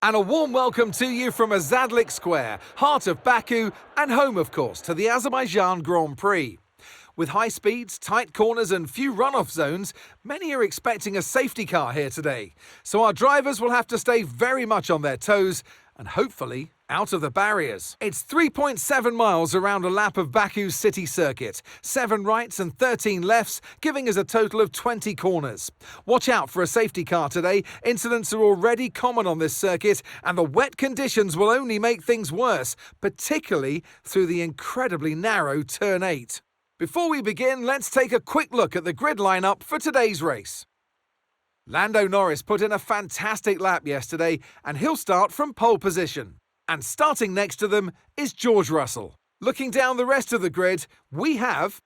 And a warm welcome to you from Azadlik Square, heart of Baku and home, of course, to the Azerbaijan Grand Prix. With high speeds, tight corners and few runoff zones, many are expecting a safety car here today. So our drivers will have to stay very much on their toes and hopefully out of the barriers. It's 3.7 miles around a lap of Baku's city circuit, 7 rights and 13 lefts, giving us a total of 20 corners. Watch out for a safety car today. Incidents are already common on this circuit, and the wet conditions will only make things worse, particularly through the incredibly narrow turn 8. Before we begin, let's take a quick look at the grid lineup for today's race. Lando Norris put in a fantastic lap yesterday, and he'll start from pole position. And starting next to them is George Russell. Looking down the rest of the grid, we have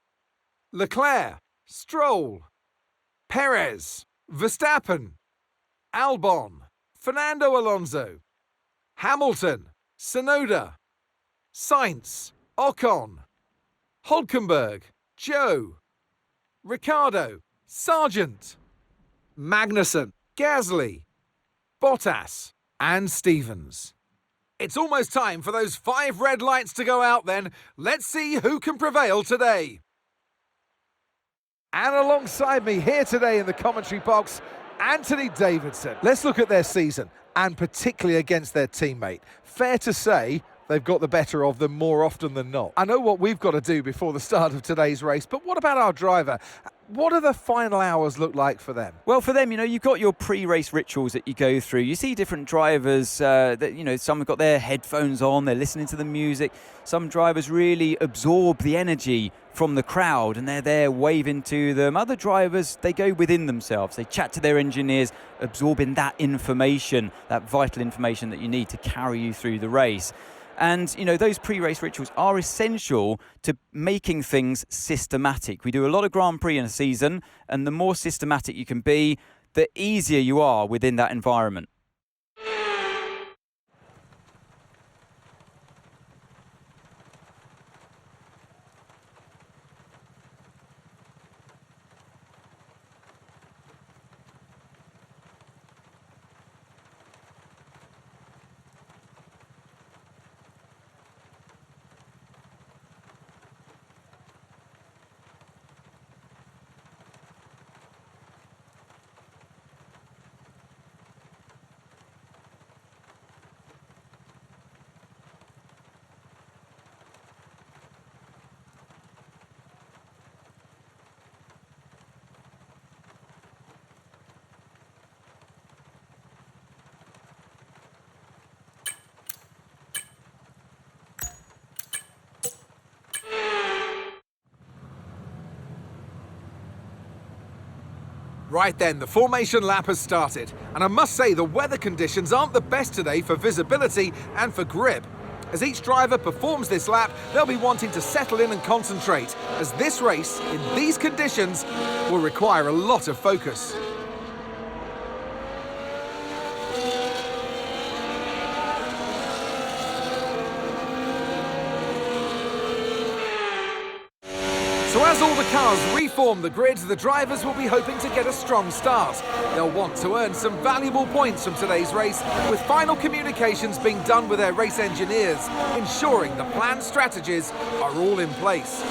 Leclerc, Stroll, Perez, Verstappen, Albon, Fernando Alonso, Hamilton, Tsunoda, Sainz, Ocon, Hülkenberg, Joe, Ricciardo, Sargent, Magnussen, Gasly, Bottas, and Stevens. It's almost time for those 5 red lights to go out then. Let's see who can prevail today. And alongside me here today in the commentary box, Anthony Davidson. Let's look at their season, and particularly against their teammate. Fair to say they've got the better of them more often than not. I know what we've got to do before the start of today's race, but what about our driver? What do the final hours look like for them? Well, for them, you've got your pre-race rituals that you go through. You see different drivers that, some have got their headphones on, they're listening to the music. Some drivers really absorb the energy from the crowd and they're there waving to them. Other drivers, they go within themselves. They chat to their engineers, absorbing that information, that vital information that you need to carry you through the race. And, those pre-race rituals are essential to making things systematic. We do a lot of Grand Prix in a season, and the more systematic you can be, the easier you are within that environment. Right then, the formation lap has started, and I must say the weather conditions aren't the best today for visibility and for grip. As each driver performs this lap, they'll be wanting to settle in and concentrate, as this race, in these conditions, will require a lot of focus. So as all the cars reform the grid, the drivers will be hoping to get a strong start. They'll want to earn some valuable points from today's race, with final communications being done with their race engineers, ensuring the planned strategies are all in place.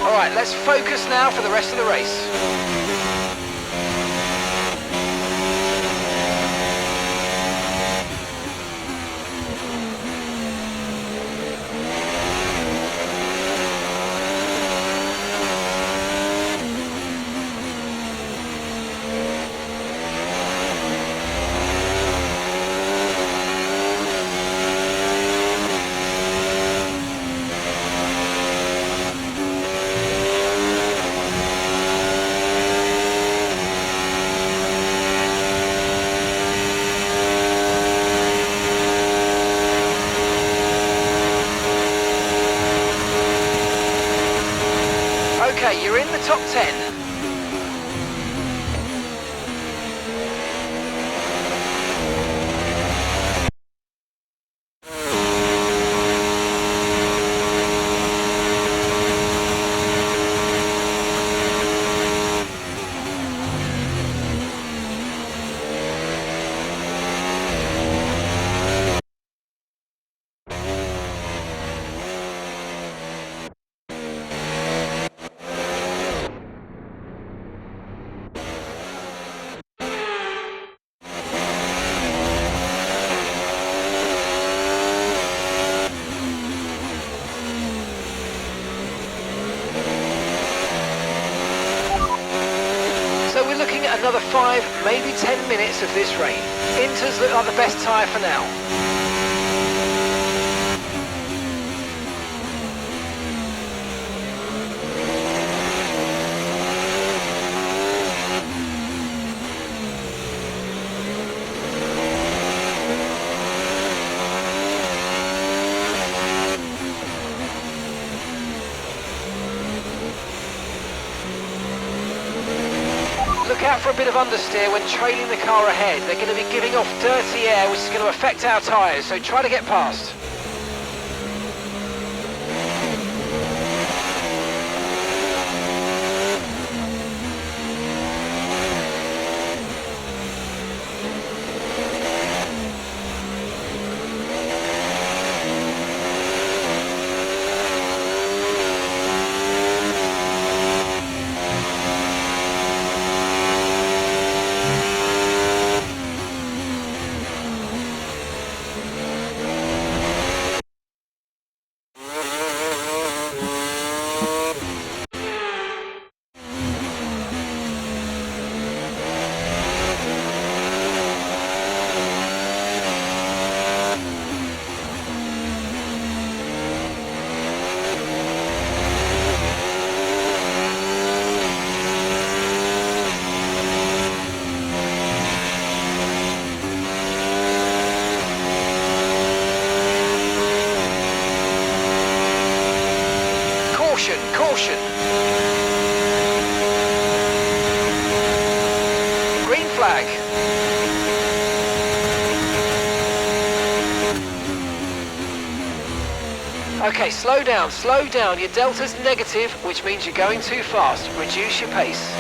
All right, let's focus now for the rest of the race. Okay, you're in the top 10. So we're looking at another 5, maybe 10 minutes of this rain. Inters look like the best tyre for now. Look out for a bit of understeer when trailing the car ahead. They're going to be giving off dirty air, which is going to affect our tyres, so try to get past. Caution. Green flag. Okay, slow down. Your delta's negative, which means you're going too fast. Reduce your pace.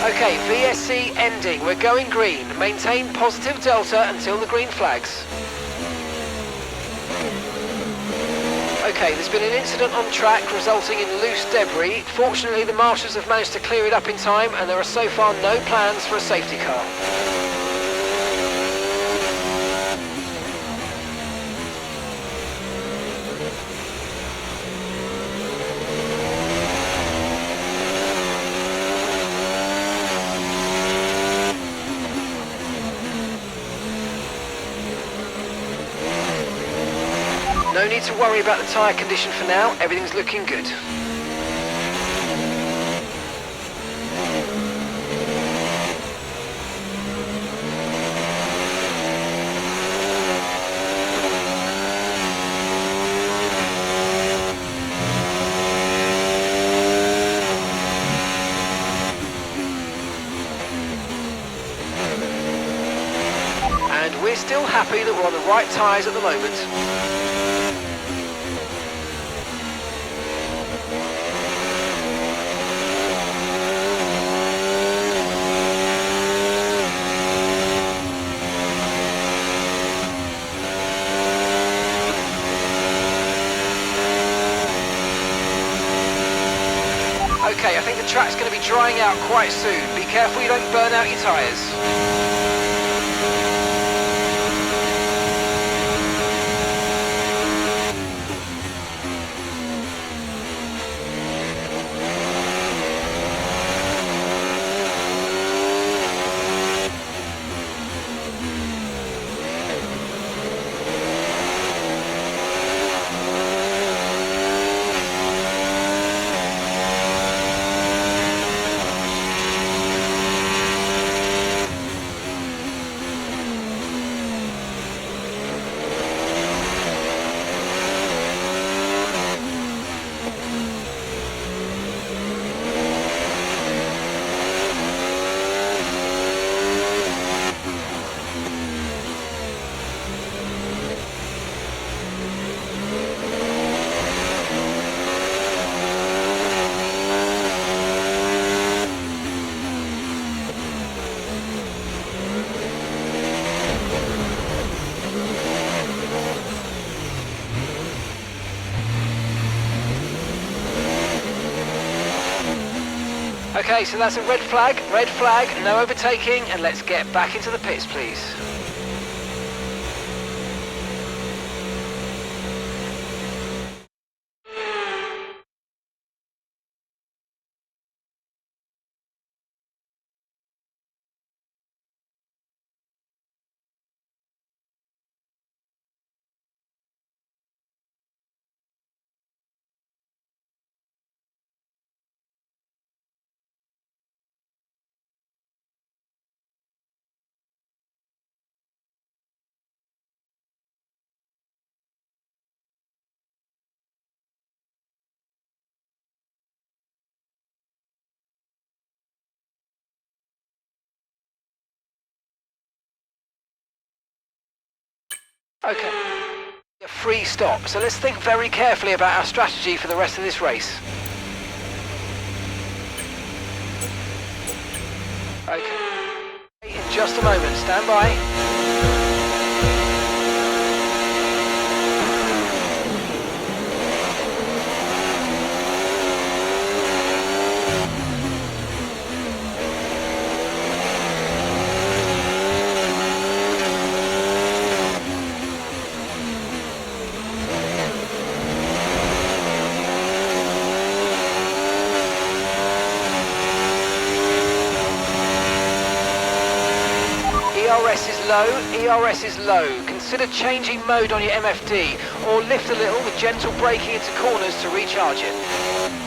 Okay, VSC ending. We're going green. Maintain positive delta until the green flags. Okay, there's been an incident on track resulting in loose debris. Fortunately, the marshals have managed to clear it up in time, and there are so far no plans for a safety car. No need to worry about the tyre condition for now, everything's looking good. And we're still happy that we're on the right tyres at the moment. Okay, I think the track's going to be drying out quite soon. Be careful you don't burn out your tyres. Okay, so that's a red flag, no overtaking, and let's get back into the pits, please. Okay, a free stop, so let's think very carefully about our strategy for the rest of this race. Okay, in just a moment, stand by. ERS is low. Consider changing mode on your MFD or lift a little with gentle braking into corners to recharge it.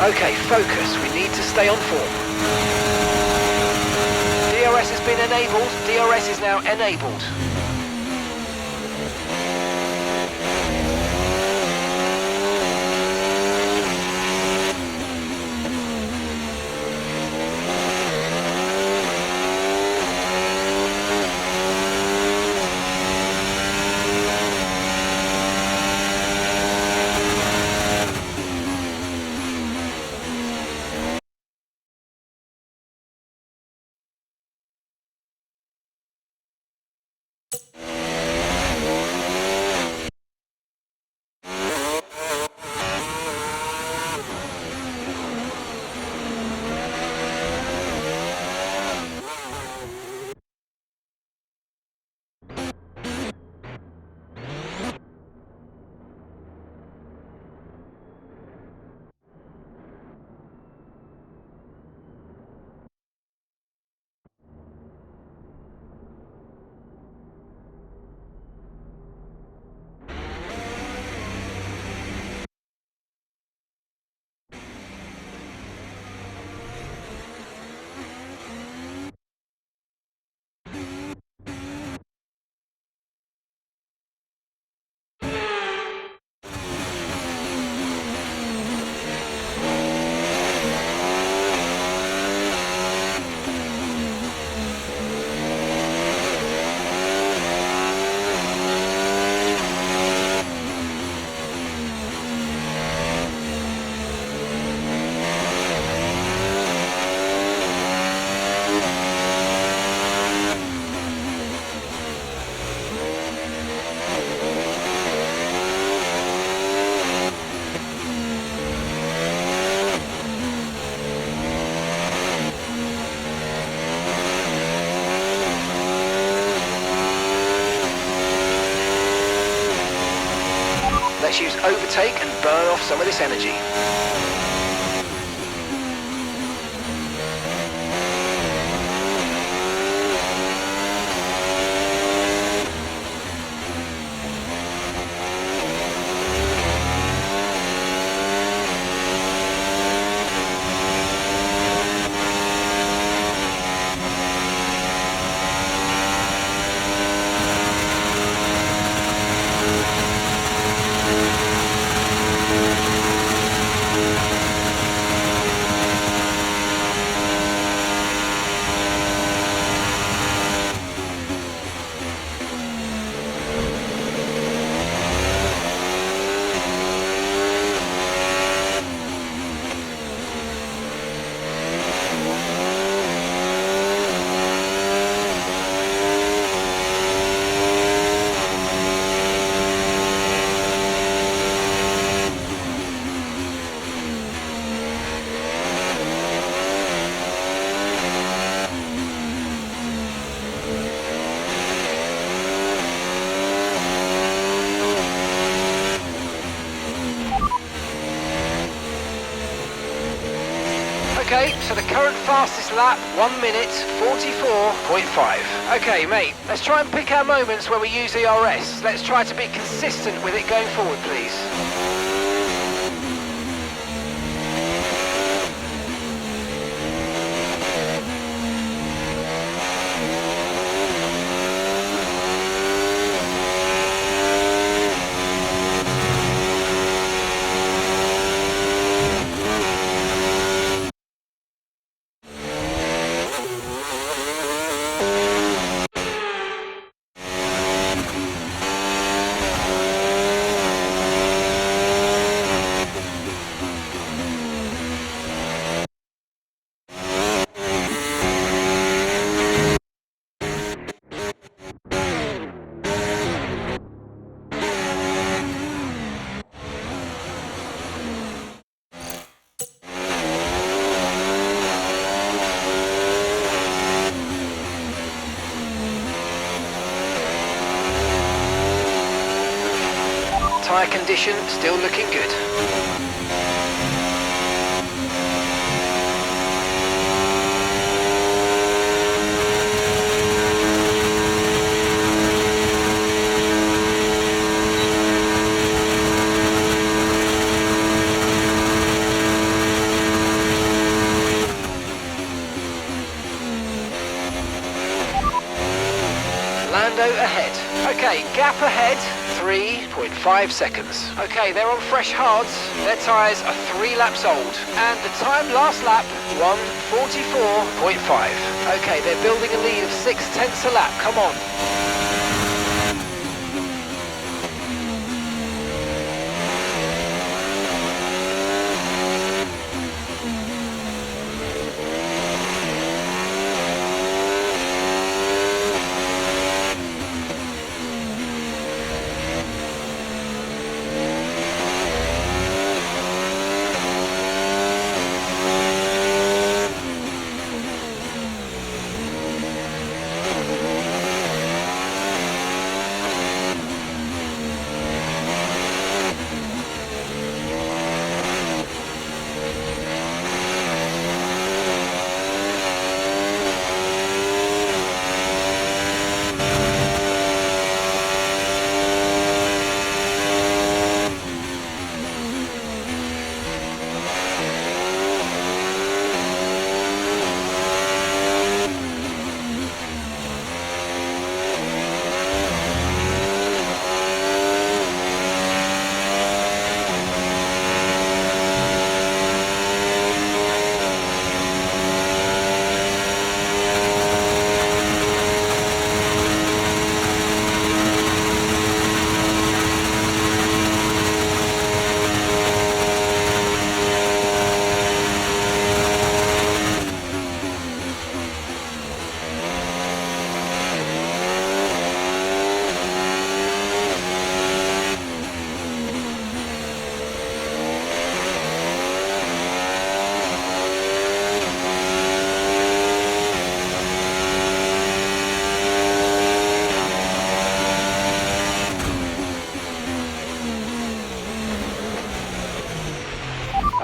Okay, focus. We need to stay on form. DRS has been enabled. DRS is now enabled. Let's use overtake and burn off some of this energy. Okay, so the current fastest lap, 1 minute 44.5. Okay, mate, let's try and pick our moments where we use ERS. Let's try to be consistent with it going forward, please. Tyre condition still looking good. Lando ahead. Okay, gap ahead, 3.5 seconds. Okay, they're on fresh hards. Their tyres are 3 laps old. And the time last lap, 1:44.5. Okay, they're building a lead of 0.6 a lap. Come on.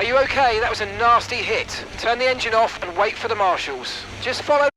Are you okay? That was a nasty hit. Turn the engine off and wait for the marshals. Just follow.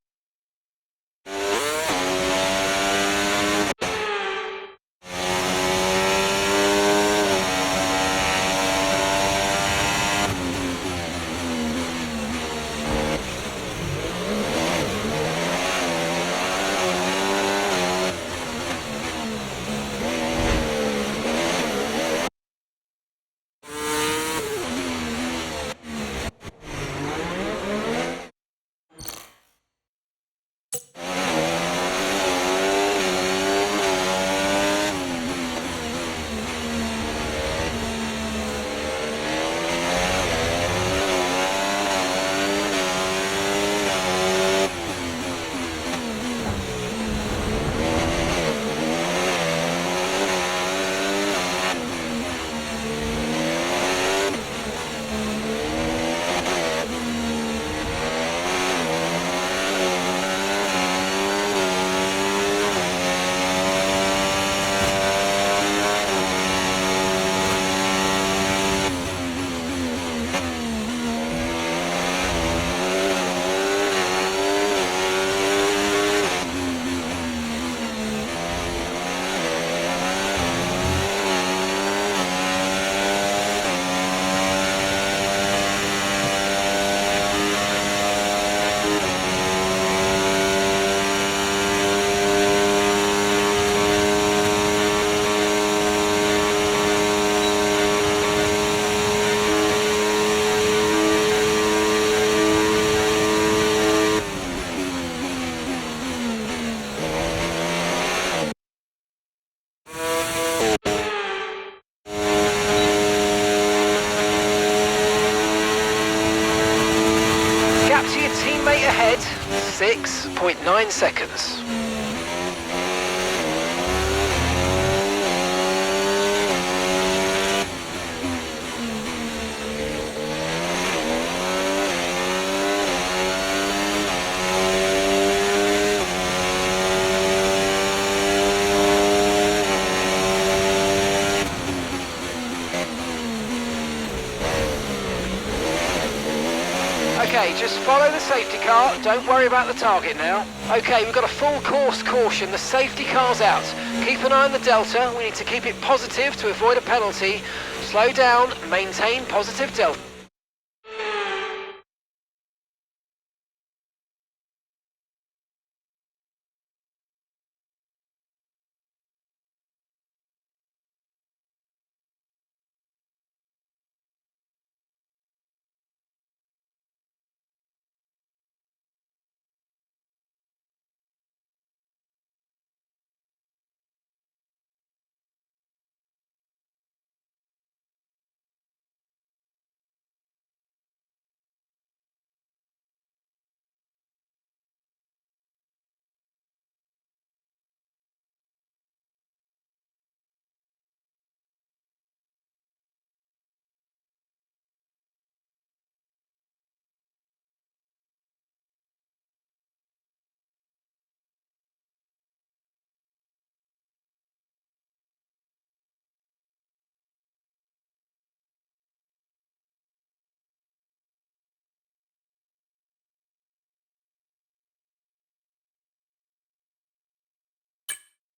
Gap to your teammate ahead, 6.9 seconds. Okay, just follow the safety car, don't worry about the target now. Okay, we've got a full course caution, the safety car's out. Keep an eye on the delta, we need to keep it positive to avoid a penalty. Slow down, maintain positive delta.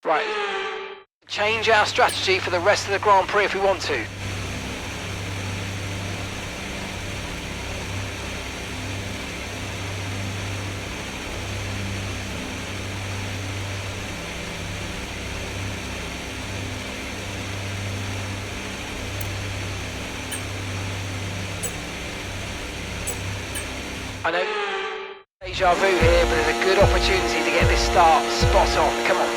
Right, change our strategy for the rest of the Grand Prix if we want to. I know deja vu here, but there's a good opportunity to get this start spot on. Come on.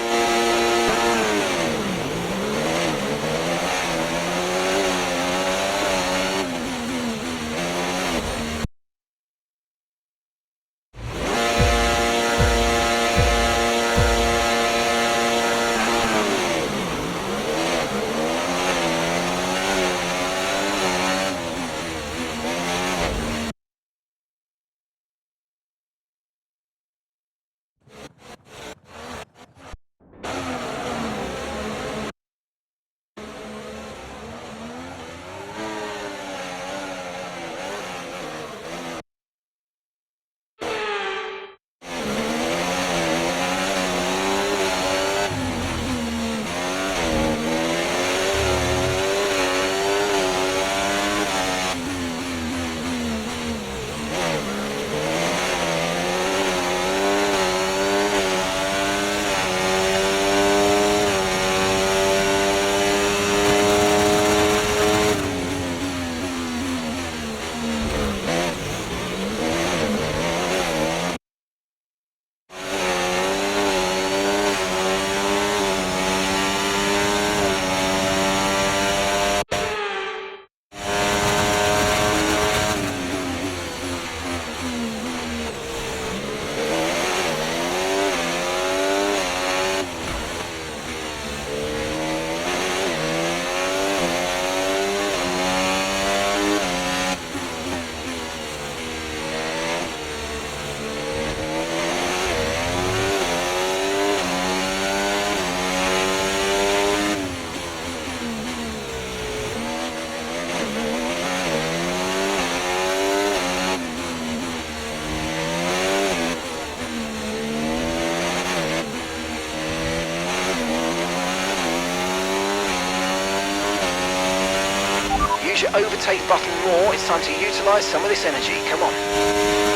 use your overtake button more. It's time to utilise some of this energy. Come on.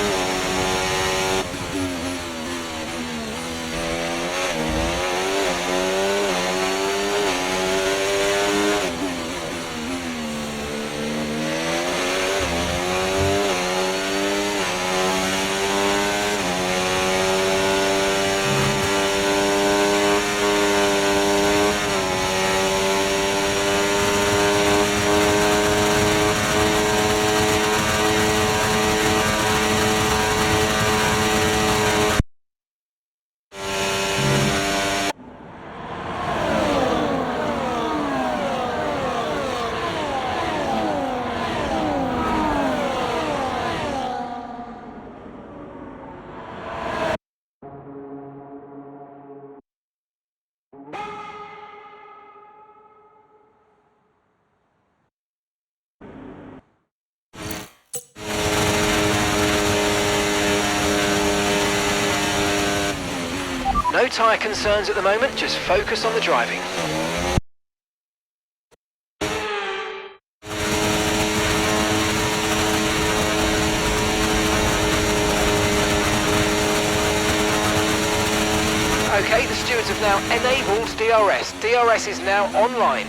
No tyre concerns at the moment, just focus on the driving. Okay, the stewards have now enabled DRS. DRS is now online.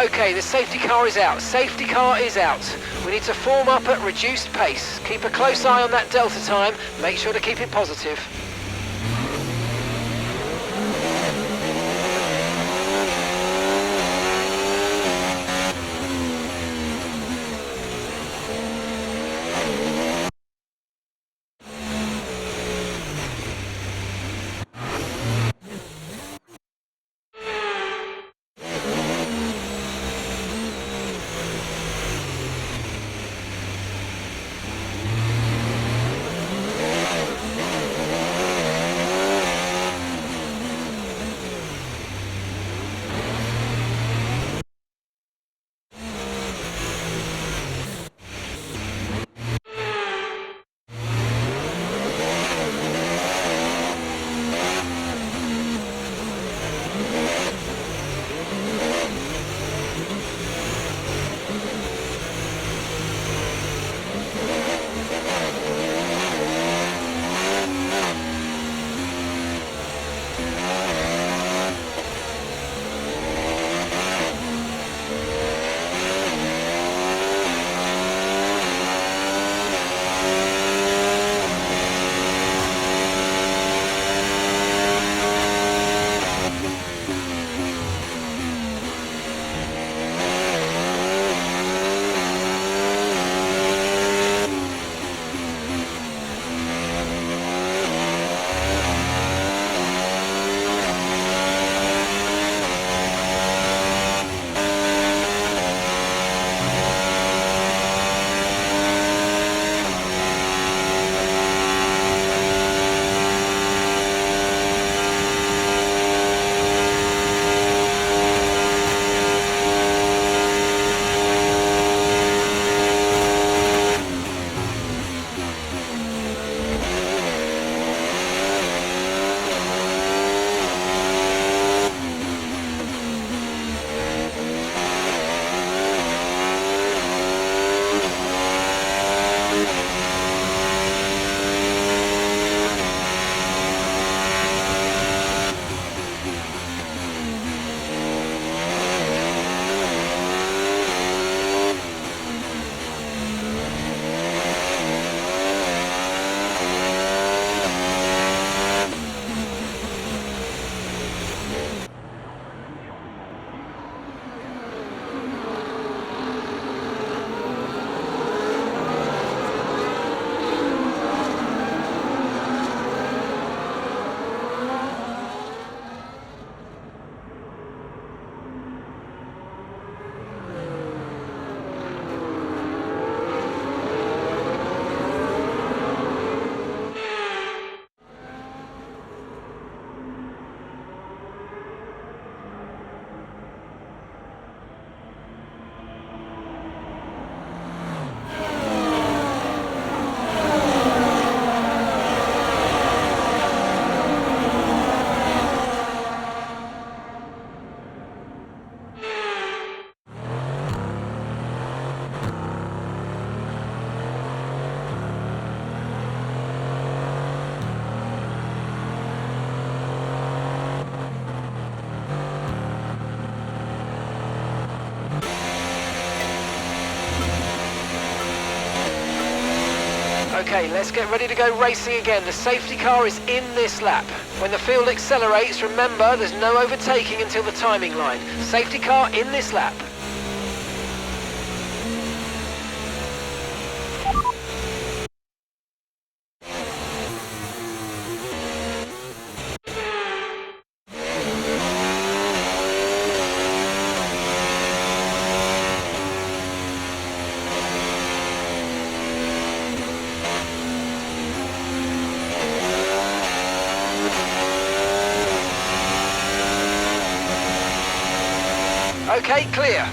Okay, the safety car is out. Safety car is out. We need to form up at reduced pace. Keep a close eye on that delta time. Make sure to keep it positive. Okay, let's get ready to go racing again. The safety car is in this lap. When the field accelerates, remember there's no overtaking until the timing line. Safety car in this lap. Okay, clear.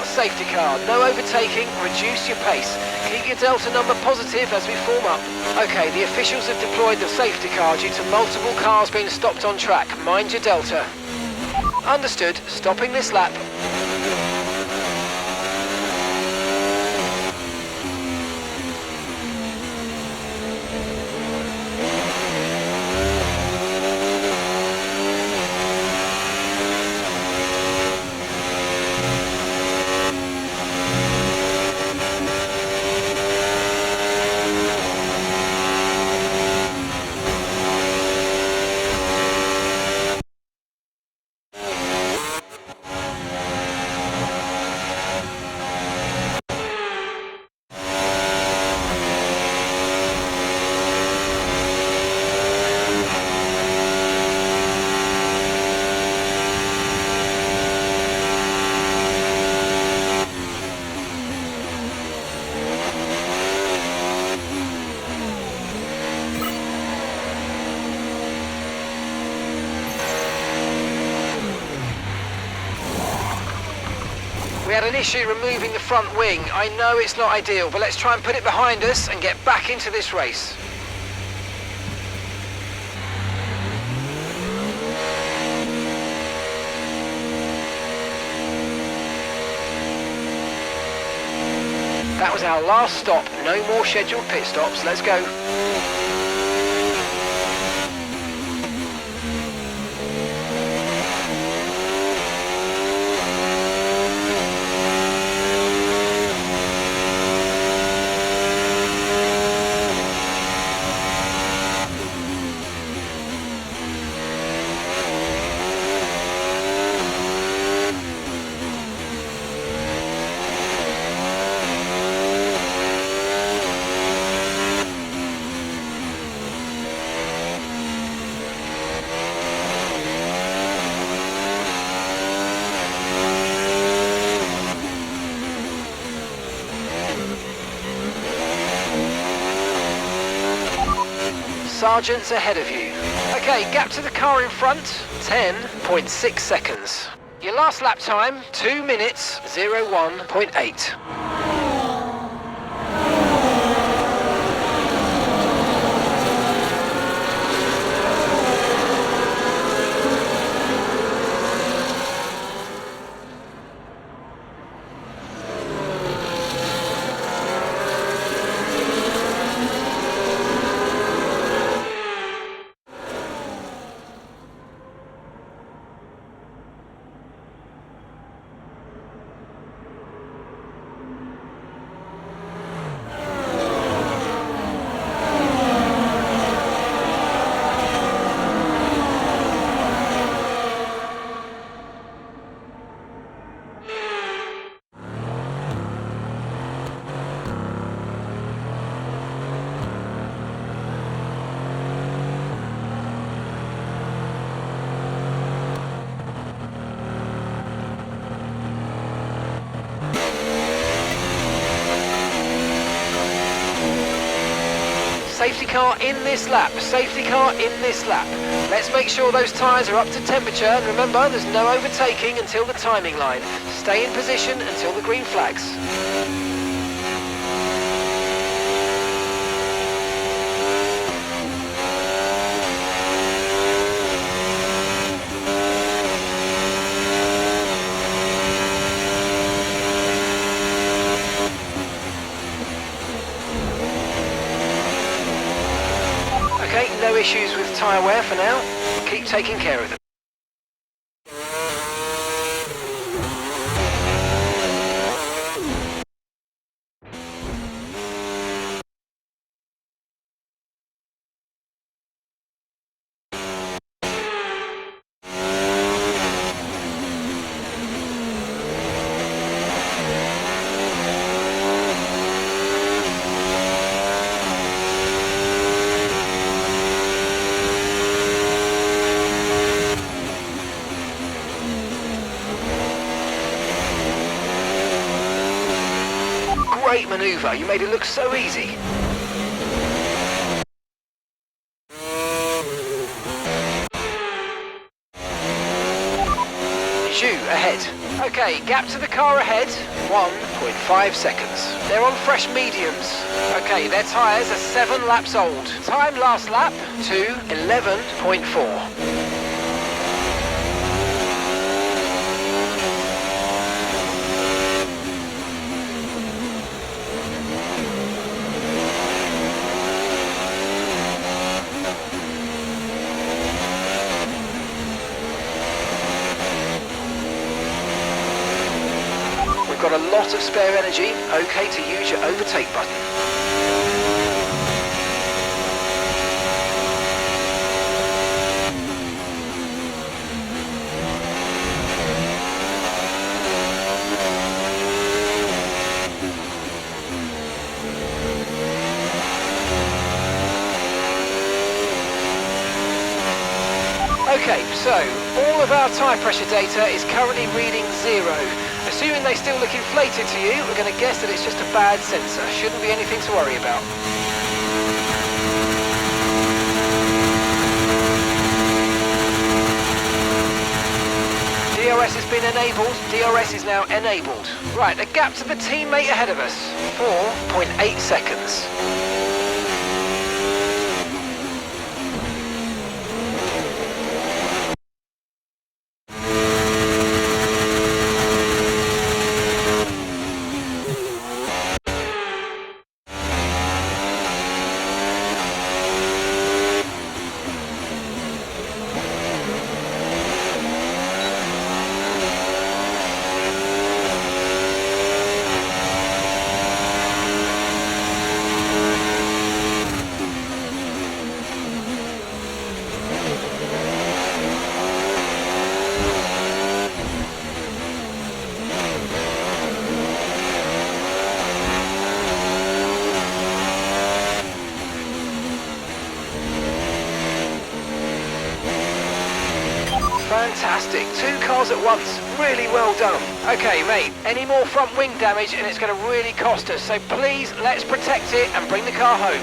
Safety car, no overtaking, reduce your pace. Keep your delta number positive as we form up. Okay, the officials have deployed the safety car due to multiple cars being stopped on track. Mind your delta. Understood, stopping this lap. We had an issue removing the front wing. I know it's not ideal, but let's try and put it behind us and get back into this race. That was our last stop. No more scheduled pit stops. Let's go. Sergeant's ahead of you. Okay, gap to the car in front, 10.6 seconds. Your last lap time, 2 minutes, 01.8. safety car in this lap, safety car in this lap. Let's make sure those tyres are up to temperature, and remember, there's no overtaking until the timing line. Stay in position until the green flags. Okay, no issues with tyre wear for now. Keep taking care of them. Great manoeuvre, you made it look so easy. Zhu ahead. Okay, gap to the car ahead, 1.5 seconds. They're on fresh mediums. Okay, their tyres are 7 laps old. Time last lap, 2:11.4. Got a lot of spare energy, okay to use your overtake button. Okay, so all of our tyre pressure data is currently reading 0. Assuming they still look inflated to you, we're going to guess that it's just a bad sensor. Shouldn't be anything to worry about. DRS has been enabled. DRS is now enabled. Right, a gap to the teammate ahead of us. 4.8 seconds. Fantastic, 2 cars at once, really well done. Okay mate, any more front wing damage and it's going to really cost us, so please let's protect it and bring the car home.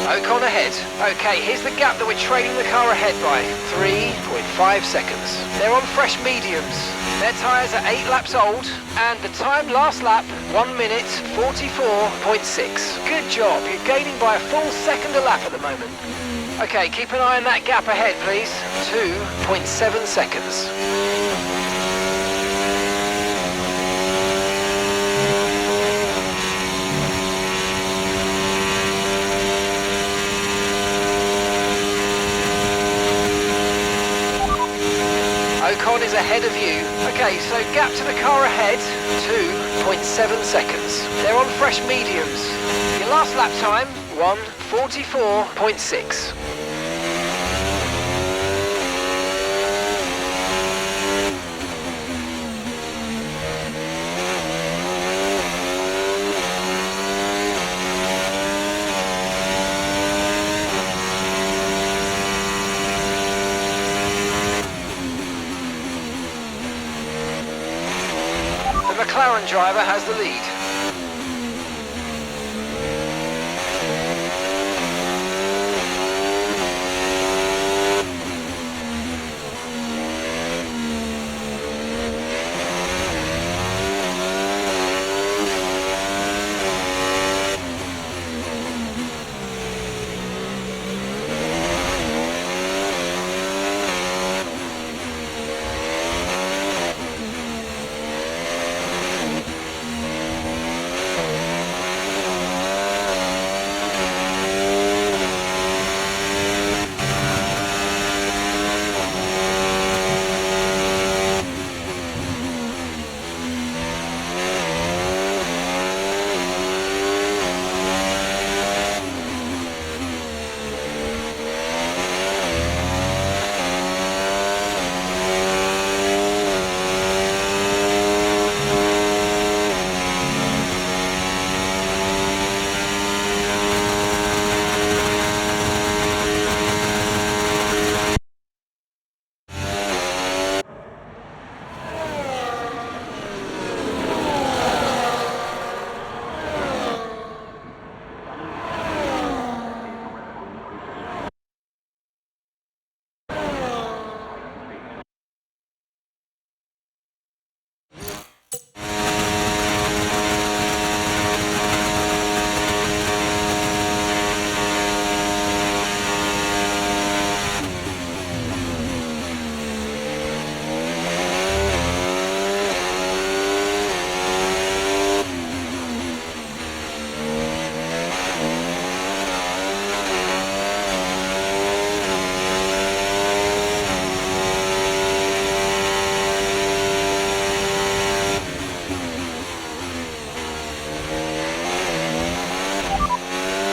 Ocon ahead. Okay, here's the gap that we're trailing the car ahead by. 3.5 seconds. They're on fresh mediums. Their tyres are 8 laps old, and the time last lap, 1 minute 44.6. Good job, you're gaining by a full second a lap at the moment. Okay, keep an eye on that gap ahead, please. 2.7 seconds. Ocon is ahead of you. Okay, so gap to the car ahead, 2.7 seconds. They're on fresh mediums. Your last lap time, 1:44.6. The McLaren driver has the lead.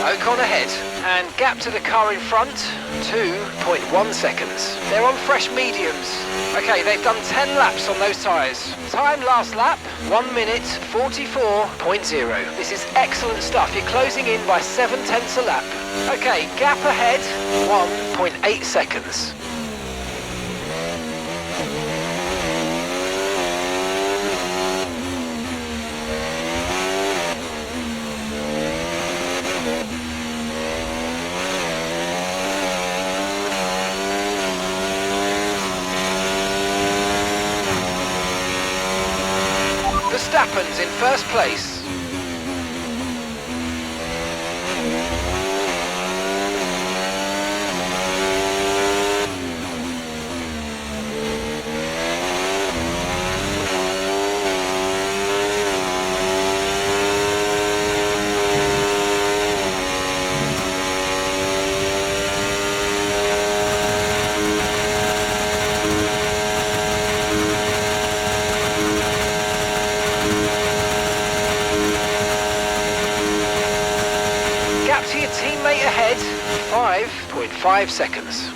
Ocon ahead, and gap to the car in front, 2.1 seconds. They're on fresh mediums. Okay, they've done 10 laps on those tyres. Time last lap, 1 minute 44.0. This is excellent stuff. You're closing in by 7/10 a lap. Okay, gap ahead, 1.8 seconds. Verstappen's in first place. Gap to your teammate ahead, 5.5 seconds.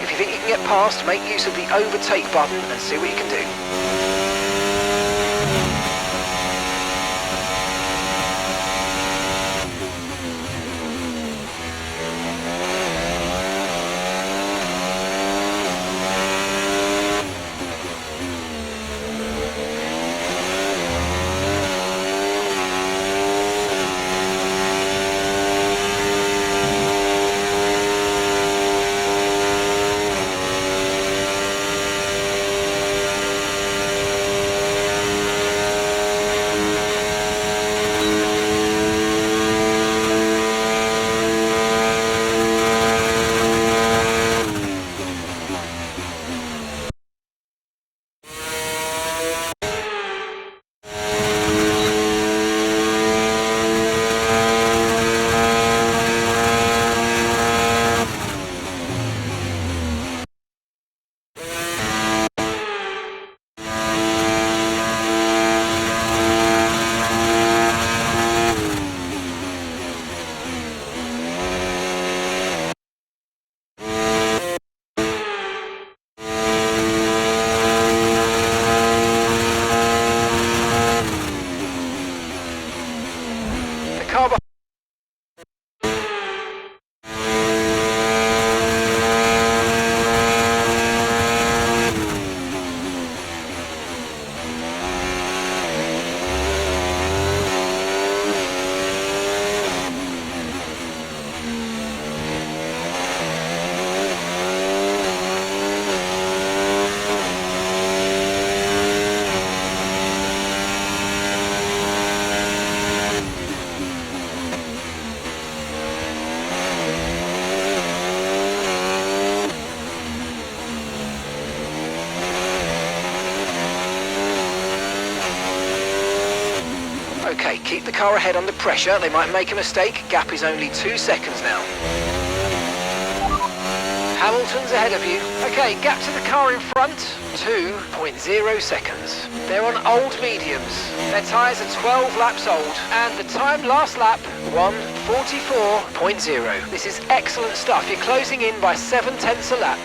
If you think you can get past, make use of the overtake button and see what you can do. Okay, keep the car ahead under pressure. They might make a mistake. Gap is only 2 seconds now. Hamilton's ahead of you. Okay, gap to the car in front, 2.0 seconds. They're on old mediums. Their tyres are 12 laps old, and the time last lap, 1:44.0. This is excellent stuff. You're closing in by 7/10 a lap.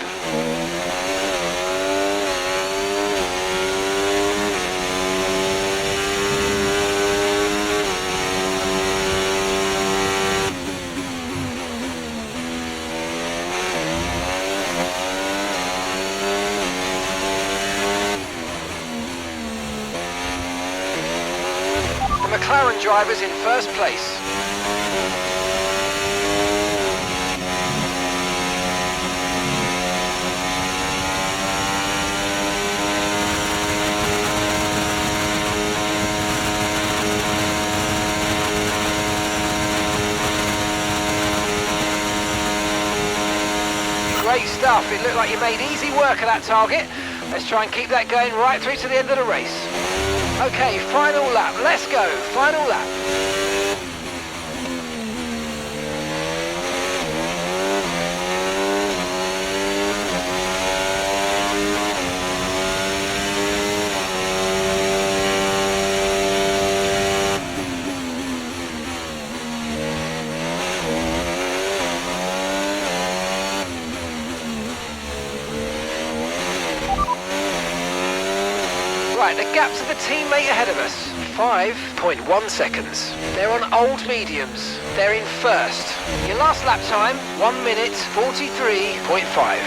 The McLaren driver's in first place. Great stuff. It looked like you made easy work of that target. Let's try and keep that going right through to the end of the race. Okay, final lap. Let's go. Final lap. Right, the gap to the teammate ahead of us, 5.1 seconds. They're on old mediums. They're in first. Your last lap time, 1:43.5.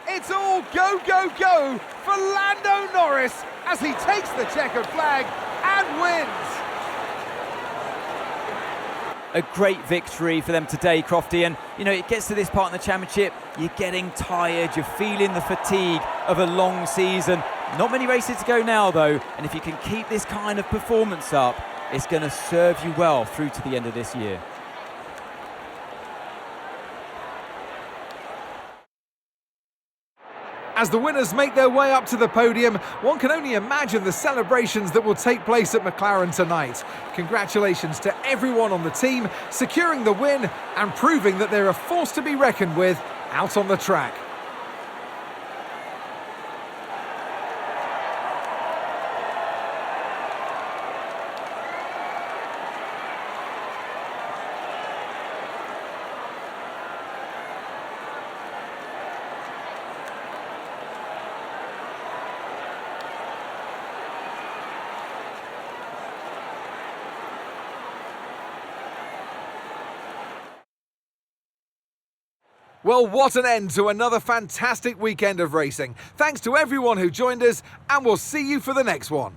It's all go, go, go for Lando Norris as he takes the checkered flag and wins. A great victory for them today, Crofty, and you know, it gets to this part in the championship, you're getting tired, you're feeling the fatigue of a long season. Not many races to go now though, and if you can keep this kind of performance up, it's going to serve you well through to the end of this year. As the winners make their way up to the podium, one can only imagine the celebrations that will take place at McLaren tonight. Congratulations to everyone on the team, securing the win and proving that they're a force to be reckoned with out on the track. Well, what an end to another fantastic weekend of racing. Thanks to everyone who joined us, and we'll see you for the next one.